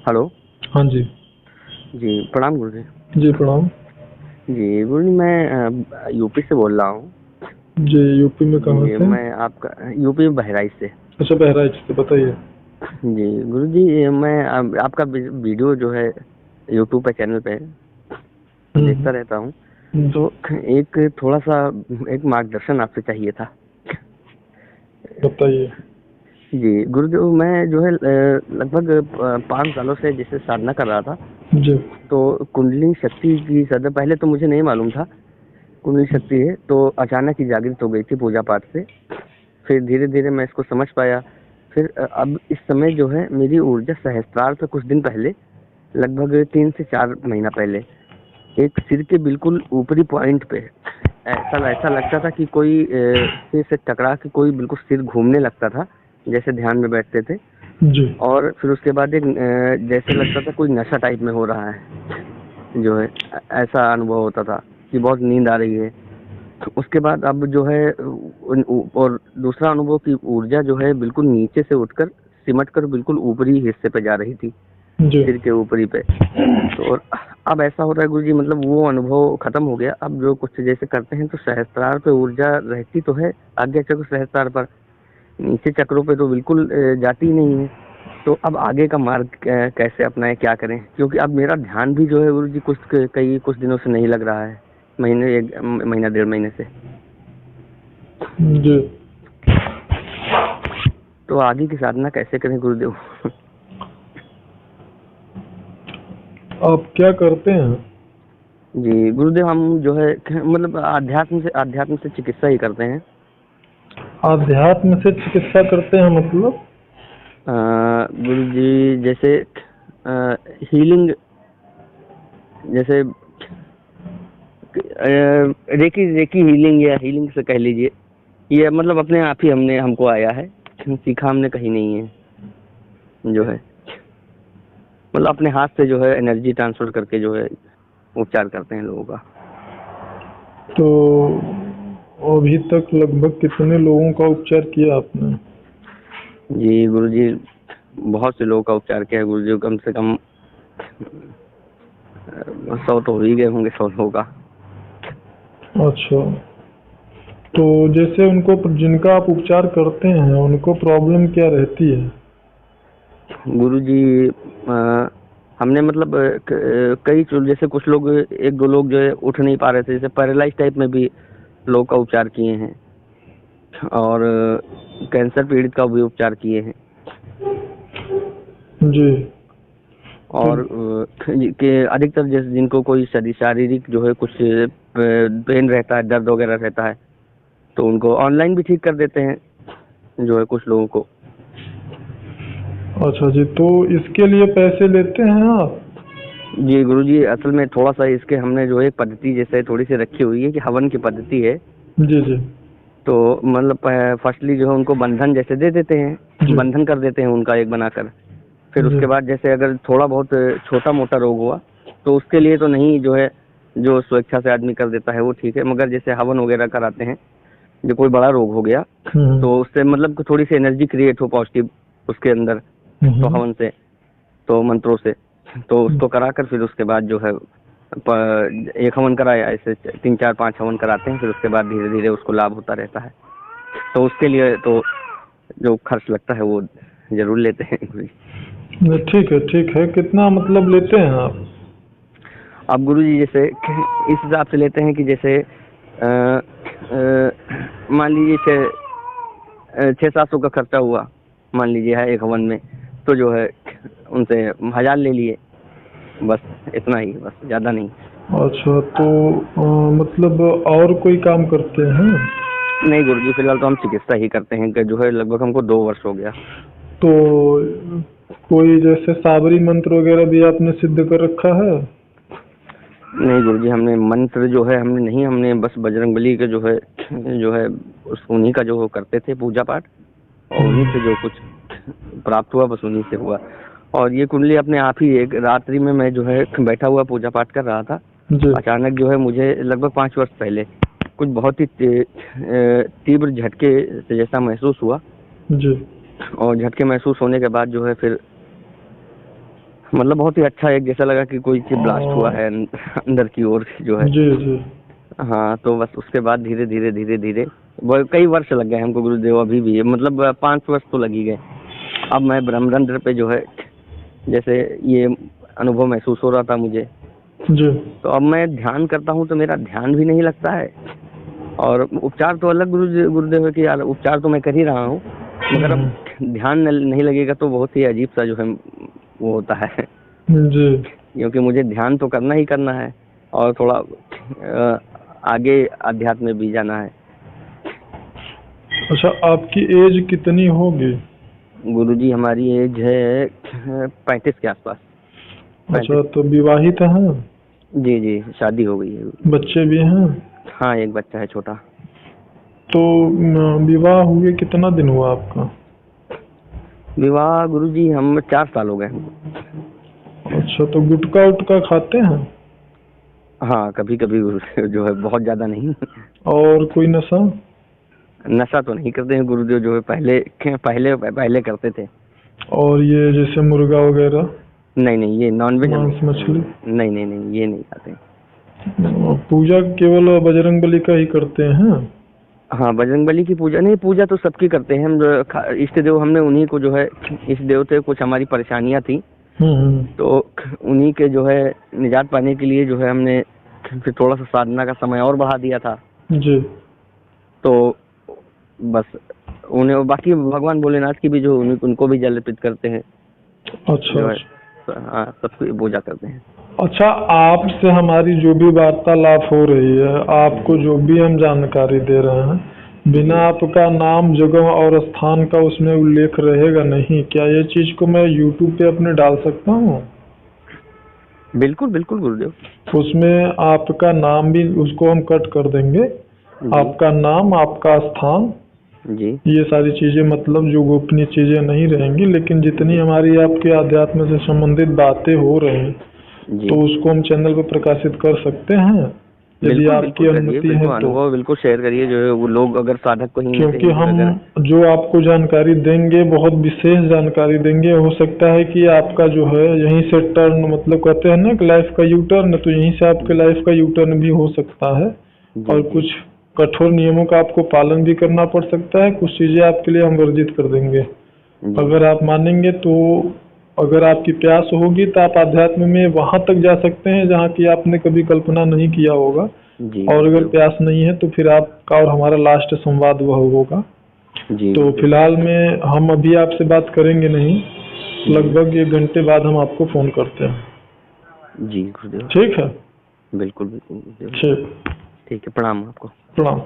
Hello. हाँ जी। जी प्रणाम गुरु जी। जी प्रणाम। जी गुरु जी, मैं यूपी से बोल रहा हूँ। जी यूपी में कहाँ जी से? मैं आपका यूपी बहराइच से। अच्छा, बहराइच से, बताइए। जी गुरु जी, मैं आपका वीडियो जो है यूट्यूब पे चैनल पे हम्म। देखता रहता हूँ। जी, तो एक थोड़ा सा एक मार्गदर्शन आपसे चाहिए था। बताइए। जी गुरु जी, मैं जो है लगभग 5 सालों से जैसे साधना कर रहा था। जी। तो कुंडलिनी शक्ति की सदा पहले तो मुझे नहीं मालूम था कुंडली शक्ति है, तो अचानक ही जागृत हो गई थी पूजा पाठ से। फिर धीरे धीरे मैं इसको समझ पाया। फिर अब इस समय जो है मेरी ऊर्जा सहस्त्रार पे कुछ दिन पहले, लगभग 3 से 4 महीना पहले, एक सिर के बिल्कुल ऊपरी पॉइंट पे ऐसा ऐसा लगता था कि कोई सिर से टकरा के कोई बिल्कुल सिर घूमने लगता था, जैसे ध्यान में बैठते थे। जी। और फिर उसके बाद एक जैसे लगता था कोई नशा टाइप में हो रहा है, जो है ऐसा अनुभव होता था कि बहुत नींद आ रही है। तो उसके बाद अब जो है और दूसरा अनुभव की ऊर्जा जो है बिल्कुल नीचे से उठकर सिमट कर बिल्कुल ऊपरी हिस्से पे जा रही थी, जी। सिर के ऊपरी पे। तो और अब ऐसा हो रहा है गुरु जी, मतलब वो अनुभव खत्म हो गया। अब जो कुछ जैसे करते हैं तो सहस्त्रार पे ऊर्जा रहती तो है, आज्ञा चक्र सहस्त्रार पर, नीचे चक्रों पे तो बिल्कुल जाती ही नहीं है। तो अब आगे का मार्ग कैसे अपनाएं, क्या करें? क्योंकि अब मेरा ध्यान भी जो है गुरु जी कुछ दिनों से नहीं लग रहा है, महीने एक महीना 1.5 महीने से। जी। तो आगे की साधना कैसे करें गुरुदेव? आप क्या करते हैं? जी गुरुदेव, हम जो है मतलब अध्यात्म से चिकित्सा ही करते हैं। आध्यात्म से चिकित्सा करते हैं, मतलब? गुरु जी जैसे हीलिंग, जैसे रेकी रेकी हीलिंग या हीलिंग से कह लीजिए। ये मतलब अपने आप ही हमको आया है, सीखा हमने कहीं नहीं है। जो है मतलब अपने हाथ से जो है एनर्जी ट्रांसफर करके जो है उपचार करते हैं लोगों का। तो अभी तक लगभग कितने लोगों का उपचार किया आपने? जी गुरुजी, बहुत से लोगों का उपचार किया है गुरुजी, कम से कम 100 तो हो ही गए होंगे, 100 लोगों का। अच्छा, तो जैसे उनको, जिनका आप उपचार करते हैं, उनको प्रॉब्लम क्या रहती है? गुरुजी हमने मतलब जैसे कुछ लोग, एक दो लोग जो है उठ नहीं पा रहे थे, जैसे पैरालाइज टाइप में भी लोग का उपचार किए हैं। और कैंसर पीड़ित का भी उपचार किए हैं। जी। तो और के अधिकतर जैसे जिनको कोई शारीरिक जो है कुछ पेन रहता है, दर्द वगैरह रहता है, तो उनको ऑनलाइन भी ठीक कर देते हैं जो है कुछ लोगों को। अच्छा जी, तो इसके लिए पैसे लेते हैं आप? जी गुरुजी, असल में थोड़ा सा इसके हमने जो है पद्धति जैसे थोड़ी सी रखी हुई है कि हवन की पद्धति है। जी। जी। तो मतलब फर्स्टली जो है उनको बंधन जैसे दे देते हैं, जी। बंधन कर देते हैं उनका एक बनाकर। फिर जी। उसके बाद जैसे अगर थोड़ा बहुत छोटा मोटा रोग हुआ तो उसके लिए तो नहीं, जो है जो स्वेच्छा से आदमी कर देता है वो ठीक है। मगर जैसे हवन वगैरह कराते हैं, जो कोई बड़ा रोग हो गया, हम्म। तो उससे मतलब कि थोड़ी सी एनर्जी क्रिएट हो पॉजिटिव उसके अंदर, तो हम्म। हवन से, तो मंत्रों से, तो उसको कराकर फिर उसके बाद जो है एक हवन कराया, ऐसे 3 4 5 हवन कराते हैं। फिर उसके बाद धीरे धीरे उसको लाभ होता रहता है। तो उसके लिए तो जो खर्च लगता है वो जरूर लेते हैं। नहीं, ठीक है, ठीक है। कितना मतलब लेते हैं आप? अब गुरु जी जैसे इस हिसाब से लेते हैं कि जैसे मान लीजिए 600 700 का खर्चा हुआ, मान लीजिए है एक हवन में, तो जो है उनसे 1000 ले लिए, बस इतना ही, बस ज्यादा नहीं। अच्छा, तो मतलब और कोई काम करते हैं? नहीं गुरु जी, फिलहाल तो हम चिकित्सा ही करते हैं, कि जो है लगभग हमको 2 वर्ष हो गया। तो कोई जैसे साबरी मंत्र वगैरह भी आपने सिद्ध कर रखा है? नहीं गुरु जी, हमने मंत्र जो है हमने नहीं, हमने बस बजरंगबली के जो है उस उन्हीं का जो करते थे पूजा पाठ, और उन्हीं से जो कुछ प्राप्त हुआ बस उन्हीं से हुआ। और ये कुंडली अपने आप ही, एक रात्रि में मैं जो है बैठा हुआ पूजा पाठ कर रहा था, जी। अचानक जो है मुझे लगभग 5 वर्ष पहले कुछ बहुत ही तीव्र झटके से जैसा महसूस हुआ। जी। और झटके महसूस होने के बाद जो है फिर मतलब बहुत ही अच्छा, एक जैसा लगा कि कोई चीज ब्लास्ट हुआ है अंदर की ओर जो है। जी जी। हाँ, तो बस उसके बाद धीरे धीरे धीरे धीरे कई वर्ष लग गए हमको गुरुदेव, अभी भी मतलब 5 वर्ष तो लग ही गए। अब मैं ब्रह्मरंध्र पे जो है जैसे ये अनुभव महसूस हो रहा था मुझे, जी। तो अब मैं ध्यान करता हूँ तो मेरा ध्यान भी नहीं लगता है। और उपचार तो अलग गुरुदेव है कि यार उपचार तो मैं कर ही रहा हूँ, मगर अब ध्यान नहीं लगेगा तो बहुत ही अजीब सा जो है वो होता है। जी। क्योंकि मुझे ध्यान तो करना ही करना है और थोड़ा आगे अध्यात्म में भी जाना है। अच्छा, आपकी एज कितनी होगी? गुरुजी हमारी एज है 35 के आसपास। अच्छा, तो विवाहित हैं? जी जी, शादी हो गई है। बच्चे भी हैं? हाँ, एक बच्चा है छोटा। तो विवाह हुए कितना दिन हुआ आपका? विवाह गुरुजी हम 4 साल हो गए हमको। अच्छा, तो गुटखा उटका खाते हैं? हाँ, कभी कभी जो है, बहुत ज्यादा नहीं। और कोई नशा? नशा तो नहीं करते हैं गुरुदेव, जो है पहले पहले पहले करते थे। और ये जैसे मुर्गा वगैरह, नहीं नहीं, ये नॉनवेज मांस मछली? नहीं नहीं नहीं, ये नहीं खाते। पूजा केवल बजरंग बली का ही करते हैं? हाँ, बजरंगबली की पूजा नहीं, पूजा तो सबकी करते हैं हम। इष्ट देव हमने उन्हीं को जो है, इष्ट देव थे, कुछ हमारी परेशानियां थी तो उन्हीं के जो है निजात पाने के लिए जो है हमने फिर थोड़ा सा साधना का समय और बढ़ा दिया था। जी। तो बस उन्हें, बाकी भगवान भोलेनाथ की भी जो उनको भी जल अर्पित करते हैं। अच्छा जो है अच्छा। हाँ, सबकी पूजा करते हैं। अच्छा, आपसे हमारी जो भी वार्तालाप हो रही है, आपको जो भी हम जानकारी दे रहे हैं, बिना आपका नाम, जगह और स्थान का उसमें उल्लेख रहेगा नहीं। क्या ये चीज को मैं YouTube पे अपने डाल सकता हूँ? बिल्कुल बिल्कुल गुरुदेव। उसमें आपका नाम भी, उसको हम कट कर देंगे। आपका नाम, आपका स्थान, जी ये सारी चीजें, मतलब जो गोपनीय चीजें नहीं रहेंगी, लेकिन जितनी हमारी आपके अध्यात्म से संबंधित बातें हो रही हैं जी, तो उसको हम चैनल पर प्रकाशित कर सकते हैं, यदि बिल्कुल आपकी बिल्कुल करिए, अनुमति है बिल्कुल तो। अनुभव बिल्कुल शेयर करिए, जो है वो लोग अगर साधक को ही क्योंकि कहेंगे हम अगर। जो आपको जानकारी देंगे, बहुत विशेष जानकारी देंगे। हो सकता है कि आपका जो है यहीं से टर्न, मतलब कहते हैं ना कि लाइफ का यू टर्न, तो यहीं से आपके लाइफ का यू टर्न भी हो सकता है। जी और जी कुछ कठोर नियमों का आपको पालन भी करना पड़ सकता है। कुछ चीजें आपके लिए हम वर्जित कर देंगे। जी अगर आप मानेंगे तो, अगर आपकी प्यास होगी तो आप अध्यात्म में वहां तक जा सकते हैं जहाँ की आपने कभी कल्पना नहीं किया होगा। जी और अगर गुरुदेव। प्यास नहीं है तो फिर आपका और हमारा लास्ट संवाद वह होगा। जी तो गुरुदेव। फिलहाल में हम अभी आपसे बात करेंगे नहीं, लगभग 1 घंटे बाद हम आपको फोन करते हैं। जी गुरुदेव। ठीक है? बिल्कुल बिल्कुल गुरुदेव। ठीक। ठीक है, प्रणाम आपको। प्रणाम।